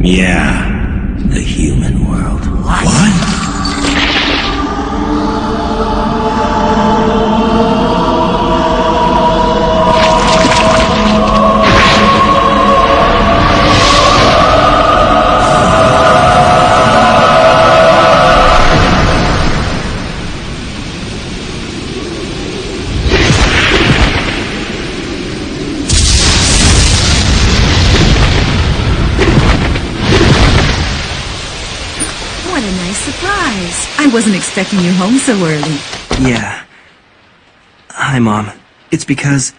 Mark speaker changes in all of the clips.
Speaker 1: Yeah, the human world. What?
Speaker 2: What a nice surprise. I wasn't expecting you home so early.
Speaker 3: Yeah. Hi, Mom. It's because...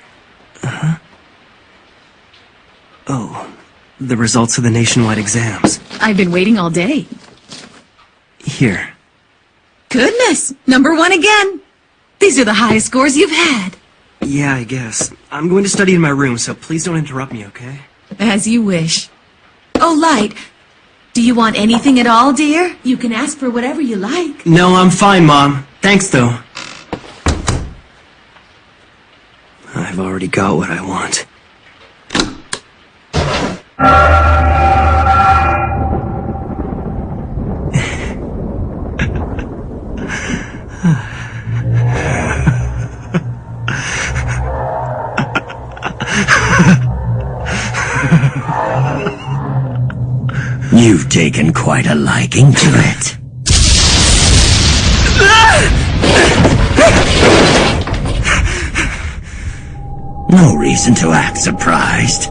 Speaker 3: Oh, the results of the nationwide exams.
Speaker 2: I've been waiting all day.
Speaker 3: Here.
Speaker 2: Goodness! #1 again! These are the highest scores you've had.
Speaker 3: Yeah, I guess. I'm going to study in my room, so please don't interrupt me, okay?
Speaker 2: As you wish. Oh, Light. Do you want anything at all, dear? You can ask for whatever you like.
Speaker 3: No, I'm fine, Mom. Thanks, though. I've already got what I want.
Speaker 1: You've taken quite a liking to it. No reason to act surprised.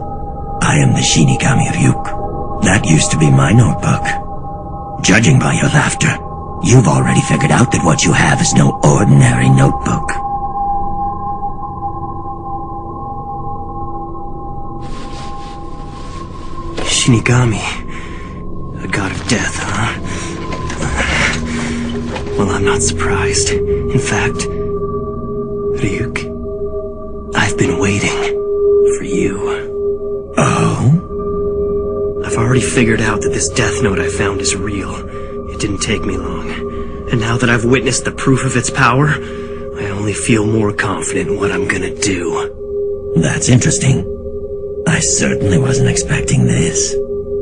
Speaker 1: I am the Shinigami Ryuk. That used to be my notebook. Judging by your laughter, you've already figured out that what you have is no ordinary notebook.
Speaker 3: Shinigami. A god of death, huh? Well, I'm not surprised. In fact, Ryuk, I've been waiting for you.
Speaker 1: Oh?
Speaker 3: I've already figured out that this death note I found is real. It didn't take me long. And now that I've witnessed the proof of its power, I only feel more confident in what I'm gonna do.
Speaker 1: That's interesting. I certainly wasn't expecting this.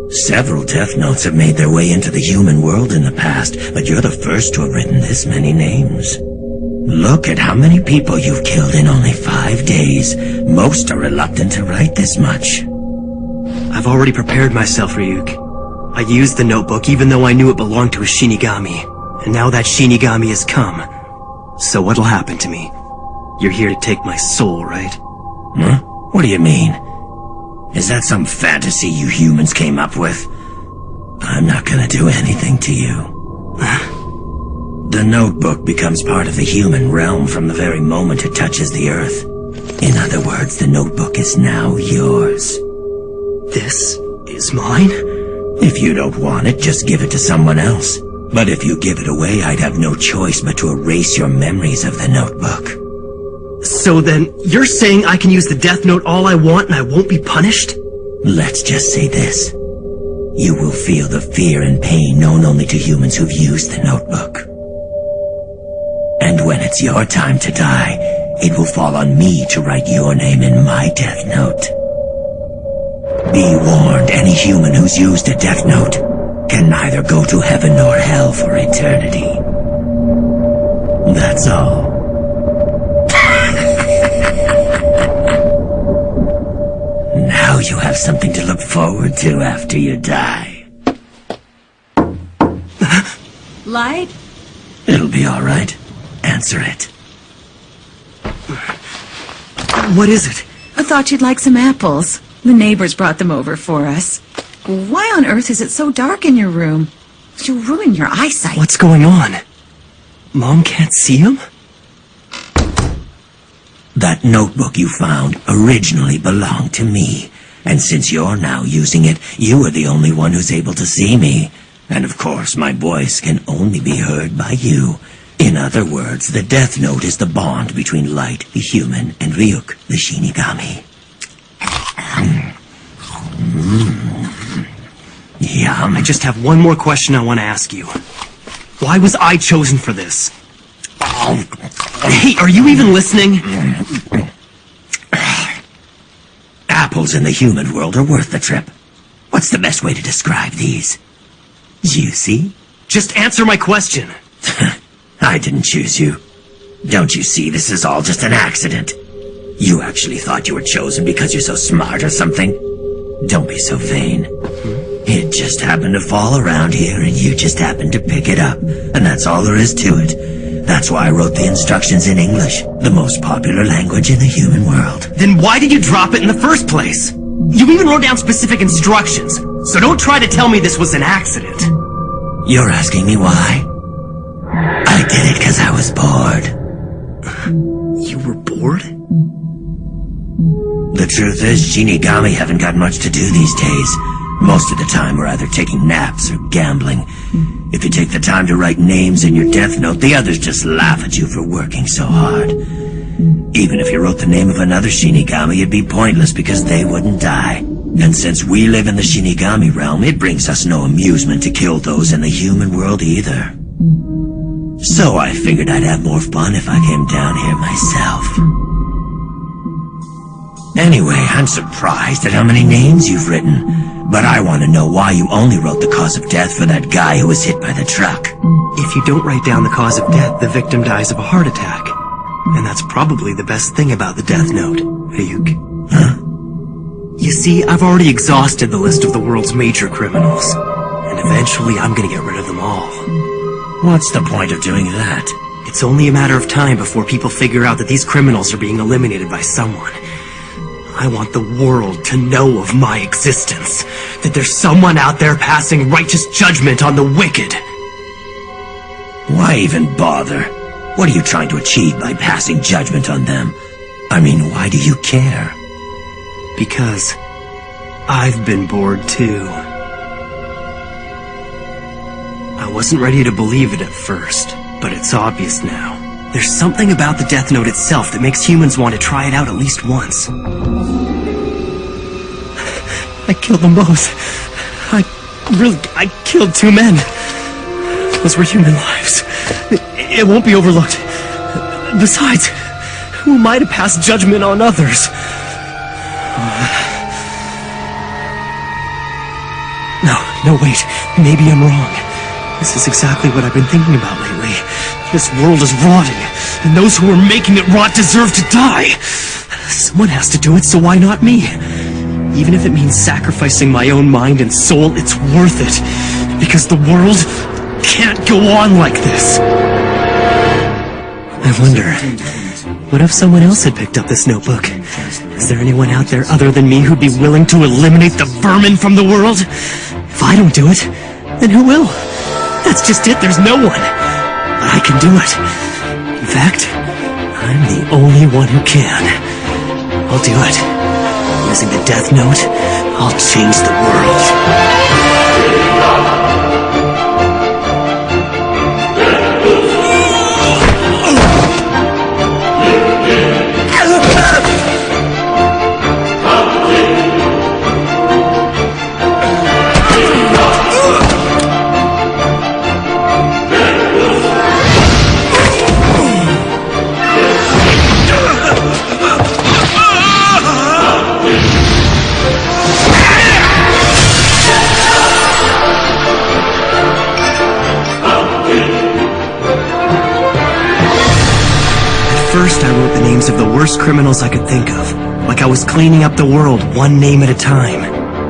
Speaker 1: Several death notes have made their way into the human world in the past, but you're the first to have written this many names. Look at how many people you've killed in only 5 days. Most are reluctant to write this much.
Speaker 3: I've already prepared myself, Ryuk. I used the notebook even though I knew it belonged to a Shinigami. And now that Shinigami has come. So what'll happen to me? You're here to take my soul, right?
Speaker 1: Huh? What do you mean? Is that some fantasy you humans came up with? I'm not gonna do anything to you. The notebook becomes part of the human realm from the very moment it touches the earth. In other words, the notebook is now yours.
Speaker 3: This is mine?
Speaker 1: If you don't want it, just give it to someone else. But if you give it away, I'd have no choice but to erase your memories of the notebook.
Speaker 3: So then, you're saying I can use the death note all I want and I won't be punished?
Speaker 1: Let's just say this. You will feel the fear and pain known only to humans who've used the notebook. And when it's your time to die, it will fall on me to write your name in my death note. Be warned, any human who's used a death note can neither go to heaven nor hell for eternity. That's all. Now you have something to look forward to after you die.
Speaker 2: Light?
Speaker 1: It'll be all right. Answer it.
Speaker 3: What is it?
Speaker 2: I thought you'd like some apples. The neighbors brought them over for us. Why on earth is it so dark in your room? You'll ruin your eyesight.
Speaker 3: What's going on? Mom can't see him?
Speaker 1: That notebook you found originally belonged to me. And since you're now using it, you are the only one who's able to see me. And of course, my voice can only be heard by you. In other words, the death note is the bond between Light, the human, and Ryuk, the Shinigami. Yum.
Speaker 3: I just have one more question I want to ask you. Why was I chosen for this? Hey, are you even listening?
Speaker 1: Apples in the human world are worth the trip.
Speaker 3: What's
Speaker 1: What's the best way to describe these? Juicy?
Speaker 3: Just answer my question.
Speaker 1: I didn't choose you. Don't you see this is all just an accident? You actually thought you were chosen because you're so smart or something? Don't be so vain. It just happened to fall around here and you just happened to pick it up. And that's all there is to it. That's why I wrote the instructions in English, the most popular language in the human world.
Speaker 3: Then why did you drop it in the first place? You even wrote down specific instructions, so don't try to tell me this was an accident.
Speaker 1: You're asking me why? I did it because I was bored.
Speaker 3: You were bored?
Speaker 1: The truth is, Shinigami haven't got much to do these days. Most of the time we're either taking naps or gambling. If you take the time to write names in your death note, the others just laugh at you for working so hard. Even if you wrote the name of another Shinigami, it'd be pointless because they wouldn't die. And since we live in the Shinigami realm, it brings us no amusement to kill those in the human world either. So I figured I'd have more fun if I came down here myself. Anyway, I'm surprised at how many names you've written. But I want to know why you only wrote the cause of death for that guy who was hit by the truck.
Speaker 3: If you don't write down the cause of death, the victim dies of a heart attack. And that's probably the best thing about the death note, Ayuk.
Speaker 1: Huh?
Speaker 3: You see, I've already exhausted the list of the world's major criminals. And eventually I'm gonna get rid of them all.
Speaker 1: What's the point of doing that?
Speaker 3: It's only a matter of time before people figure out that these criminals are being eliminated by someone. I want the world to know of my existence. That there's someone out there passing righteous judgment on the wicked.
Speaker 1: Why even bother? What are you trying to achieve by passing judgment on them? I mean, why do you care?
Speaker 3: Because I've been bored too. I wasn't ready to believe it at first, but it's obvious now. There's something about the Death Note itself that makes humans want to try it out at least once. I killed them both. I killed two men. Those were human lives. It won't be overlooked. Besides, who am I to pass judgment on others? No, wait. Maybe I'm wrong. This is exactly what I've been thinking about lately. This world is rotting, and those who are making it rot deserve to die. Someone has to do it, so why not me? Even if it means sacrificing my own mind and soul, it's worth it. Because the world can't go on like this. I wonder, what if someone else had picked up this notebook? Is there anyone out there other than me who'd be willing to eliminate the vermin from the world? If I don't do it, then who will? That's just it, there's no one. But I can do it. In fact, I'm the only one who can. I'll do it. Using the Death Note, I'll change the world. First, I wrote the names of the worst criminals I could think of, like I was cleaning up the world one name at a time,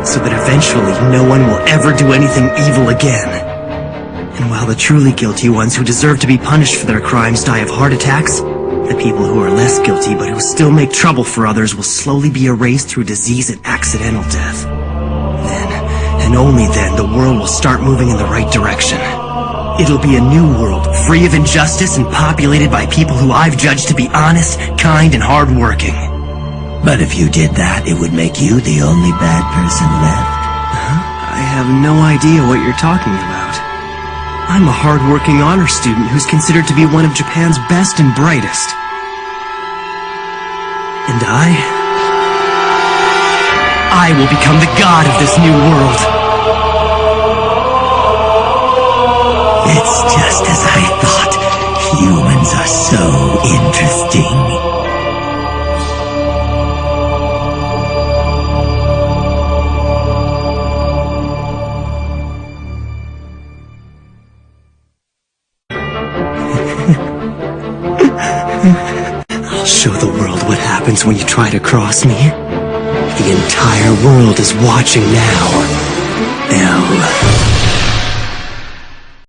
Speaker 3: so that eventually no one will ever do anything evil again. And while the truly guilty ones who deserve to be punished for their crimes die of heart attacks, the people who are less guilty but who still make trouble for others will slowly be erased through disease and accidental death. Then, and only then, the world will start moving in the right direction. It'll be a new world, free of injustice and populated by people who I've judged to be honest, kind, and hardworking.
Speaker 1: But if you did that, it would make you the only bad person left.
Speaker 3: I have no idea what you're talking about. I'm a hardworking honor student who's considered to be one of Japan's best and brightest. And I will become the god of this new world.
Speaker 1: It's just as I thought. Humans are so interesting.
Speaker 3: I'll show the world what happens when you try to cross me. The entire world is watching now. L.